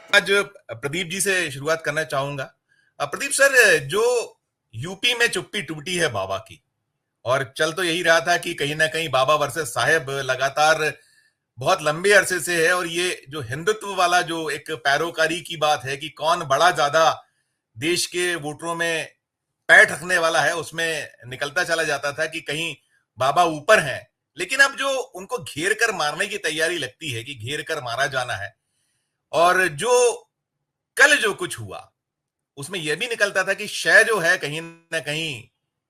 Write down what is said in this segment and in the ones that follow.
आज प्रदीप जी से शुरुआत करना चाहूंगा। प्रदीप सर, जो यूपी में चुप्पी टूटी है बाबा की, और चल तो यही रहा था कि कहीं ना कहीं बाबा वर्सेस साहेब लगातार बहुत लंबे अरसे से है, और ये जो हिंदुत्व वाला जो एक पैरोकारी की बात है कि कौन बड़ा ज्यादा देश के वोटरों में पैर रखने वाला है, उसमें निकलता चला जाता था कि कहीं बाबा ऊपर हैं। लेकिन अब जो उनको घेर कर मारने की तैयारी लगती है कि घेर कर मारा जाना है, और जो कल जो कुछ हुआ उसमें यह भी निकलता था कि शय जो है कहीं ना कहीं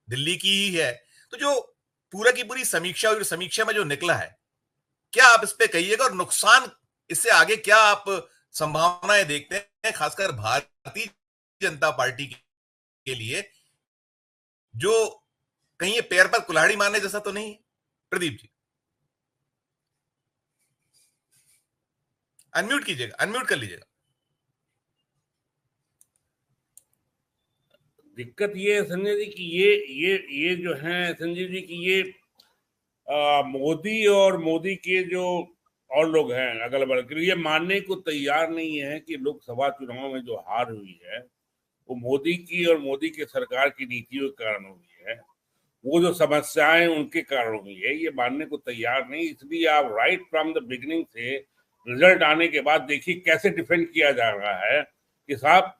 दिल्ली की ही है। तो जो पूरा की पूरी समीक्षा और समीक्षा में जो निकला है, क्या आप इस पे कहिएगा, और नुकसान इससे आगे क्या आप संभावनाएं देखते हैं, खासकर भारतीय जनता पार्टी के लिए, जो कहीं ये पैर पर कुल्हाड़ी मारने जैसा तो नहीं है? प्रदीप जी, अनम्यूट कीजिएगा, अनम्यूट कर लीजिएगा। दिक्कत ये है संजय जी कि ये जो है संजय जी कि ये मोदी और मोदी के जो और लोग हैं अगल बगल, ये मानने को तैयार नहीं है कि लोकसभा चुनाव में जो हार हुई है वो मोदी की और मोदी के सरकार की नीतियों के कारण हुई है। वो जो समस्याएं उनके कारण हुई है, ये मानने को तैयार नहीं। इसलिए आप राइट फ्रॉम द बिगिनिंग से रिजल्ट आने के बाद देखिए कैसे डिफेंड किया जा रहा है कि साहब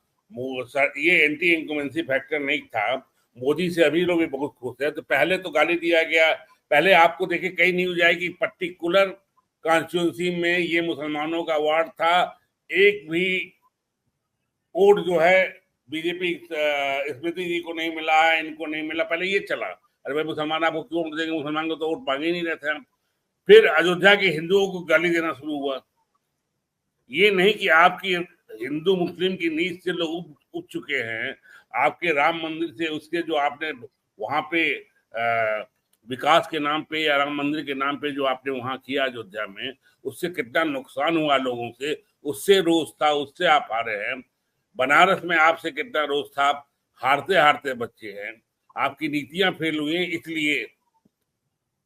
ये एंटी इंकमेंसी फैक्टर नहीं था। मोदी से अभी लोग भी बहुत खुश है। तो पहले तो गाली दिया गया। पहले आपको देखिए कई न्यूज आई कि पर्टिकुलर कॉन्स्टिट्यूंसी में ये मुसलमानों का वार्ड था, एक भी वोट जो है बीजेपी स्मृति जी को नहीं मिला है, इनको नहीं मिला। पहले ये चला, अरे भाई मुसलमान आपको क्यों वोट देंगे, मुसलमान को तो वोट मांगे ही नहीं रहते हैं। फिर अयोध्या के हिंदुओं को गाली देना शुरू हुआ। ये नहीं कि आपकी हिंदू मुस्लिम की नीच से लोग उठ चुके हैं। आपके राम मंदिर से उसके जो आपने वहां पे विकास के नाम पे या राम मंदिर के नाम पे जो आपने वहां किया अयोध्या में, उससे कितना नुकसान हुआ लोगों से, उससे रोष था, उससे आप हारे हैं। बनारस में आपसे कितना रोष था, आप हारते हारते बच्चे हैं। आपकी नीतियां फेल हुई हैं इसलिए।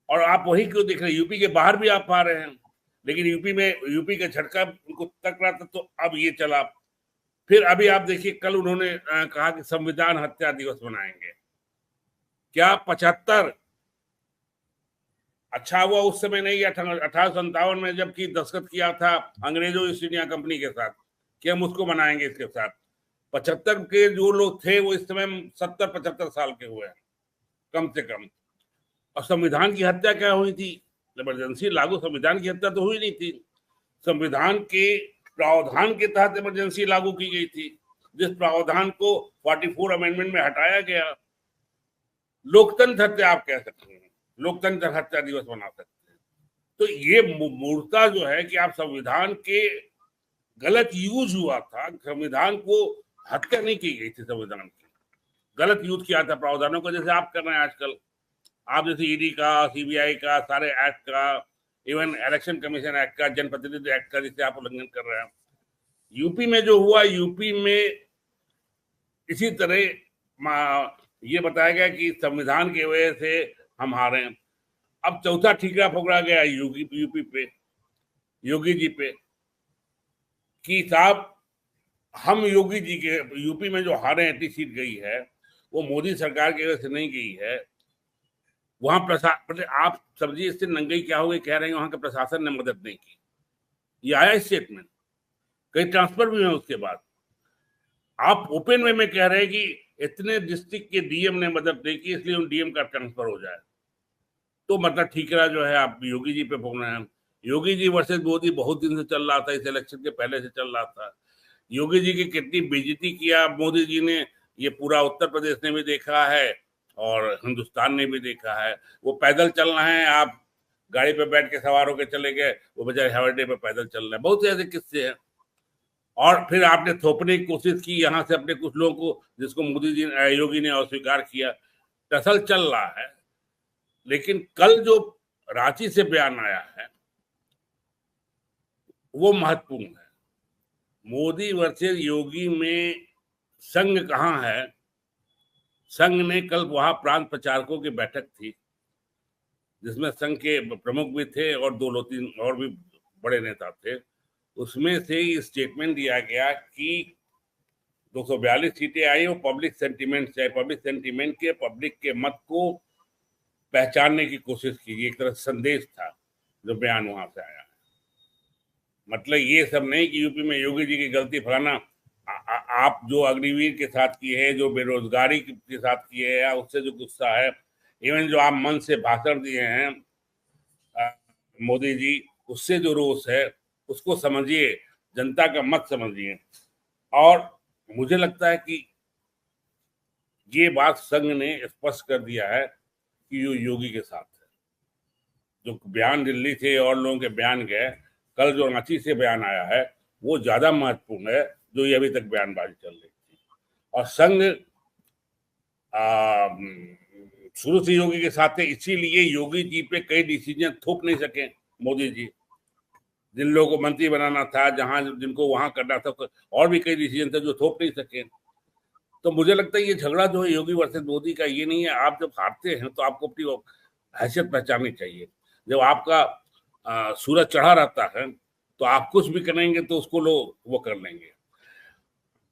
और आप वही क्यों देख रहे हैं, यूपी के बाहर भी आप पा रहे हैं। लेकिन यूपी में यूपी का झटका उनको तक रहा था, तो अब ये चला। फिर अभी आप देखिए कल उन्होंने कहा कि संविधान हत्या दिवस मनाएंगे। क्या 75? अच्छा हुआ उस समय नहीं, 1857 में जबकि दस्तखत किया था अंग्रेजों ईस्ट इंडिया कंपनी के साथ कि हम उसको मनाएंगे इसके साथ। 75 के जो लोग थे वो इस समय 70-75 साल के हुए हैं कम से कम। और संविधान की हत्या क्या हुई थी? इमरजेंसी लागू, संविधान की हत्या तो हुई नहीं थी। संविधान के प्रावधान के तहत इमरजेंसी लागू की गई थी, जिस प्रावधान को 44 अमेंडमेंट में हटाया गया। लोकतंत्र हत्या आप कह सकते हैं, लोकतंत्र हत्या दिवस मना सकते हैं। तो ये मूर्खता जो है कि आप संविधान के गलत यूज हुआ था, संविधान को हत्या नहीं की गई थी, संविधान की गलत यूज किया था प्रावधानों को, जैसे आप कर रहे हैं आजकल। आप जैसे ईडी का, सीबीआई का, सारे एक्ट का, इवन इलेक्शन कमीशन एक्ट का, जनप्रतिनिधि एक्ट का जिसे आप उल्लंघन कर रहे हैं। यूपी में जो हुआ, यूपी में इसी तरह ये बताया गया कि संविधान की वजह से हम हारे हैं। अब चौथा ठीकरा फोकरा गया यूपी पे, योगी जी पे, कि साहब हम योगी जी के यूपी में जो हारे हैं, सीट गई है, वो मोदी सरकार की वजह से नहीं गई है। वहां प्रशासन, आप समझिए इससे नंगई क्या हो गई, कह रहे हैं वहां के प्रशासन ने मदद नहीं की। ये आया स्टेटमेंट, कई ट्रांसफर भी हुए उसके बाद। आप ओपन वे में कह रहे हैं कि इतने डिस्ट्रिक्ट के डीएम ने मदद नहीं की इसलिए उन डीएम का ट्रांसफर हो जाए। तो मतलब ठीकरा जो है आप योगी जी पे फोन रहे हैं। योगी जी वर्सेस मोदी बहुत दिन से चल रहा था, इस इलेक्शन के पहले से चल रहा था। योगी जी की कितनी बेइज्जती किया मोदी जी ने, ये पूरा उत्तर प्रदेश ने भी देखा है और हिंदुस्तान ने भी देखा है। वो पैदल चल रहे हैं, आप गाड़ी पे बैठ के सवार होकर चले गए, वो बेचारे हवाई अड्डे पे पैदल चल रहे हैं। बहुत से ऐसे किस्से हैं। और फिर आपने थोपने की कोशिश की यहाँ से अपने कुछ लोगों को, जिसको मोदी जी योगी ने अस्वीकार किया। टसल चल रहा है। लेकिन कल जो रांची से बयान आया है वो महत्वपूर्ण है। मोदी वर्सेस योगी में संघ कहाँ है? संघ ने कल वहां प्रांत प्रचारकों की बैठक थी, जिसमें संघ के प्रमुख भी थे और 2-3 और भी बड़े नेता थे। उसमें से ये स्टेटमेंट दिया गया कि 242 सीटें आई, वो पब्लिक सेंटिमेंट से, पब्लिक सेंटिमेंट के, पब्लिक के मत को पहचानने की कोशिश की। एक तरह संदेश था जो बयान वहां से आया। मतलब ये सब नहीं कि यूपी में योगी जी की गलती फलाना। आप जो अग्निवीर के साथ किए हैं, जो बेरोजगारी के साथ किए हैं, या उससे जो गुस्सा है, इवन जो आप मन से भाषण दिए हैं मोदी जी, उससे जो रोष है उसको समझिए, जनता का मत समझिए। और मुझे लगता है कि ये बात संघ ने स्पष्ट कर दिया है कि ये योगी के साथ है। जो बयान दिल्ली से और लोगों के बयान गए, कल जो रांची से बयान आया है वो ज्यादा महत्वपूर्ण है जो ये अभी तक बयानबाजी चल रही थी। और संघ शुरू से योगी के साथ है, इसीलिए योगी जी पे कई डिसीजन थोप नहीं सके मोदी जी। जिन लोगों को मंत्री बनाना था, जहां जिनको वहां करना था, और भी कई डिसीजन थे जो थोप नहीं सके। तो मुझे लगता है ये झगड़ा जो है योगी वर्सेस मोदी का ये नहीं है। आप जब हारते हैं तो आपको अपनी हैसियत पहचाननी चाहिए। जब आपका सूरज चढ़ा रहता है तो आप कुछ भी करेंगे तो उसको लोग वो कर लेंगे।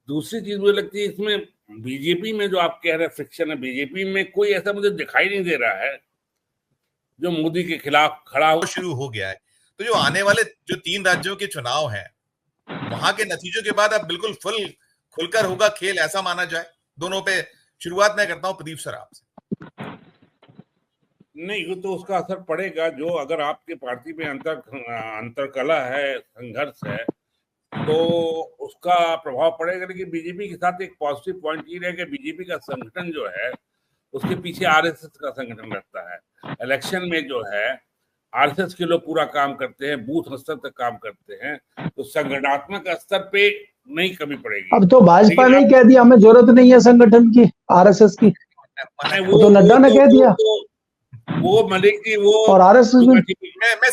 दूसरी चीज मुझे लगती है इसमें बीजेपी में जो आप कह रहे हैं फ्रिक्शन है, बीजेपी में कोई ऐसा मुझे दिखाई नहीं दे रहा है जो मोदी के खिलाफ खड़ा हो। शुरू हो गया है। तो जो आने वाले जो 3 राज्यों के चुनाव हैं, वहां के नतीजों के बाद अब बिल्कुल खुलकर होगा खेल, ऐसा माना जाए। दोनों पे शुरुआत मैं करता हूं प्रदीप सर आपसे। नहीं, वो तो उसका असर पड़ेगा। जो अगर आपके पार्टी में अंतरकला है, संघर्ष है, तो उसका प्रभाव पड़ेगा। लेकिन बीजेपी के साथ एक पॉजिटिव पॉइंट ये रहेगा कि बीजेपी का संगठन जो है उसके पीछे आरएसएस का संगठन रहता है। इलेक्शन में जो है आरएसएस के लोग पूरा काम करते हैं, बूथ स्तर तक काम करते हैं, तो संगठनात्मक स्तर पे नहीं कमी पड़ेगी। अब तो भाजपा ने कह दिया हमें जरूरत नहीं है संगठन की, आरएसएस की। वो तो नड्डा ने कह दिया। वो मलिक जी, वो और आरएसएस में मैं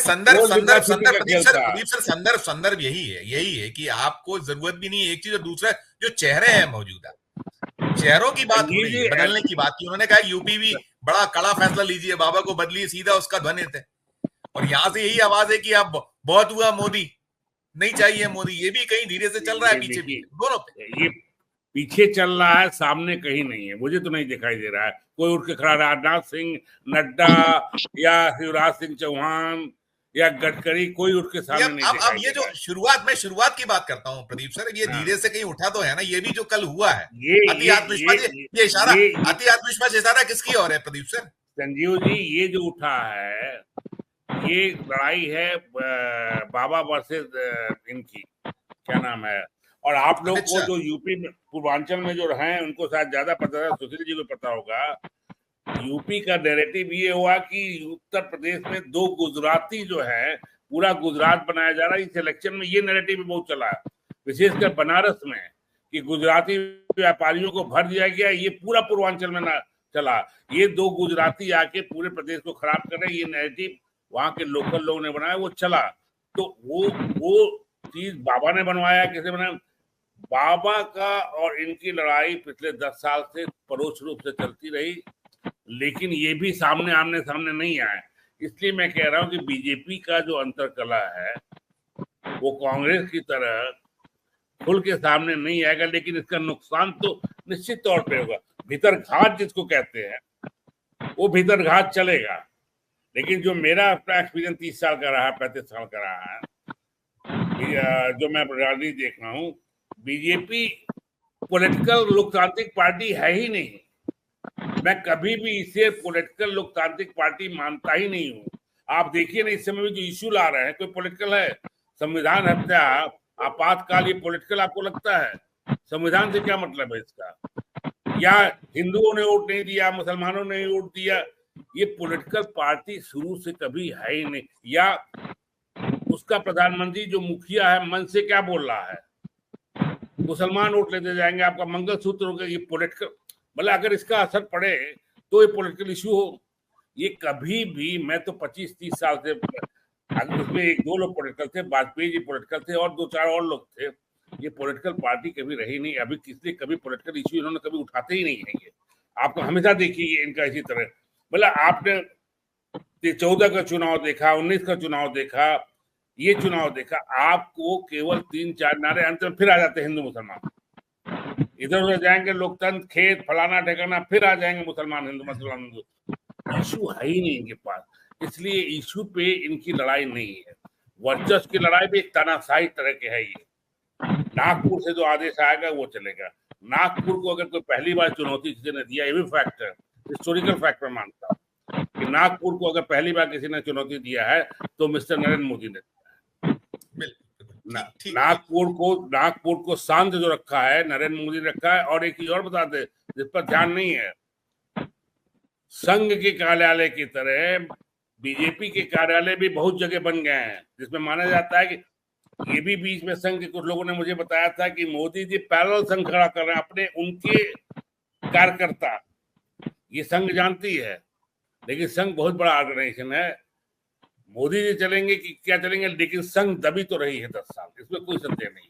संदर्भ यही है कि आपको जरूरत भी नहीं है। एक चीज, और दूसरा जो चेहरे हैं मौजूदा, चेहरों की बात हो रही है, बदलने की बात की। उन्होंने कहा यूपी भी बड़ा कड़ा फैसला लीजिए, बाबा को बदलिए, सीधा उसका ध्वनि थे। और यहां से यही आवाज है कि अब बहुत हुआ मोदी, नहीं चाहिए मोदी। ये भी कहीं धीरे से चल रहा है पीछे दोनों पे। ये पीछे चल रहा है, सामने कहीं नहीं है। मुझे तो नहीं दिखाई दे रहा है कोई उठ के खड़ा, राजनाथ सिंह, नड्डा या शिवराज सिंह चौहान या गडकरी, कोई उठ के सामने नहीं दिखाई। अब ये जो शुरुआत की बात करता हूँ प्रदीप सर, ये धीरे से कहीं उठा तो है ना। ये भी जो कल हुआ है, अति आत्मविश्वास इशारा किसकी ओर है प्रदीप सर? संजीव जी, ये जो उठा है ये लड़ाई है बाबा वर्सेस इनकी, क्या नाम है। और आप लोग को जो यूपी में, पूर्वांचल में जो रहे हैं उनको शायद ज्यादा पता है, सुशील जी को पता होगा। यूपी का नैरेटिव ये हुआ कि उत्तर प्रदेश में 2 गुजराती जो है, पूरा गुजरात बनाया जा रहा है। इस इलेक्शन में ये नैरेटिव बहुत चला है, विशेषकर बनारस में, कि गुजराती व्यापारियों को भर दिया गया। ये पूरा पूर्वांचल में ना चला। ये 2 गुजराती आके पूरे प्रदेश को खराब कर रहे हैं, ये नैरेटिव वहां के लोकल लोगों ने बनाया, वो चला। तो वो चीज बाबा ने बनवाया, किसे बनाया? बाबा का और इनकी लड़ाई पिछले 10 साल से परोक्ष रूप से चलती रही, लेकिन ये भी सामने आमने सामने नहीं आए। इसलिए मैं कह रहा हूं कि बीजेपी का जो अंतरकला है वो कांग्रेस की तरह खुल के सामने नहीं आएगा, लेकिन इसका नुकसान तो निश्चित तौर पे होगा। भीतरघात जिसको कहते हैं वो भीतरघात चलेगा। लेकिन जो मेरा अपना एक्सपीरियंस 30 साल का रहा, 35 साल का रहा है, जो मैं राजनीति देख रहा हूँ, बीजेपी पॉलिटिकल लोकतांत्रिक पार्टी है ही नहीं। मैं कभी भी इसे पॉलिटिकल लोकतांत्रिक पार्टी मानता ही नहीं हूँ। आप देखिए ना, इस समय में जो इश्यू ला रहे हैं, कोई पॉलिटिकल है? संविधान हत्या, आपातकाल, ये पॉलिटिकल आपको लगता है? संविधान से क्या मतलब है इसका? या हिंदुओं ने वोट नहीं दिया, मुसलमानों ने वोट दिया, ये पॉलिटिकल पार्टी शुरू से कभी है ही नहीं। या उसका प्रधानमंत्री जो मुखिया है मन से क्या बोल रहा है, मुसलमान वोट लेते जाएंगे, आपका मंगलसूत्र होगा, ये पॉलिटिकल, मतलब अगर इसका असर पड़े तो ये पॉलिटिकल इशू हो। ये कभी भी, मैं तो 25-30 साल से, उसमें 1-2 लोग पॉलिटिकल थे, वाजपेयी जी पॉलिटिकल थे और 2-4 और लोग थे। ये पॉलिटिकल पार्टी कभी रही नहीं। अभी किसने कभी पॉलिटिकल इशू इन्होंने कभी उठाते ही नहीं है। ये आपको हमेशा देखिए इनका इसी तरह, मतलब आपने 14 का चुनाव देखा, 19 का चुनाव देखा, ये चुनाव देखा, आपको केवल 3-4 नारे, अंत में फिर आ जाते हिंदू मुसलमान, इधर उधर जाएंगे, लोकतंत्र, खेत, फलाना ठिकाना, फिर आ जाएंगे मुसलमान हिंदू, मुसलमान हिंदू। इशू है ही नहीं इनके पास, इसलिए इशू पे इनकी लड़ाई नहीं है। वर्चस्व की लड़ाई भी एक तानाशाही तरह के है। ये नागपुर से जो आदेश आएगा वो चलेगा। नागपुर को अगर कोई पहली बार चुनौती किसी ने दिया, ये भी फैक्ट है, हिस्टोरिकल फैक्ट में मानता हूँ कि नागपुर को अगर पहली बार किसी ने चुनौती दिया है तो मिस्टर नरेंद्र मोदी ने नागपुर को शांत जो रखा है नरेंद्र मोदी ने रखा है। और एक चीज और बता दे जिस पर ध्यान नहीं है, संघ के कार्यालय की तरह बीजेपी के कार्यालय भी बहुत जगह बन गए हैं, जिसमें माना जाता है कि ये भी बीच में संघ के कुछ लोगों ने मुझे बताया था कि मोदी जी पैरेलल संघ खड़ा कर रहे हैं अपने, उनके कार्यकर्ता। ये संघ जानती है, लेकिन संघ बहुत बड़ा ऑर्गेनाइजेशन है। मोदी जी चलेंगे कि क्या चलेंगे, लेकिन संघ दबी तो रही है 10 साल, इसमें कोई संदेह नहीं।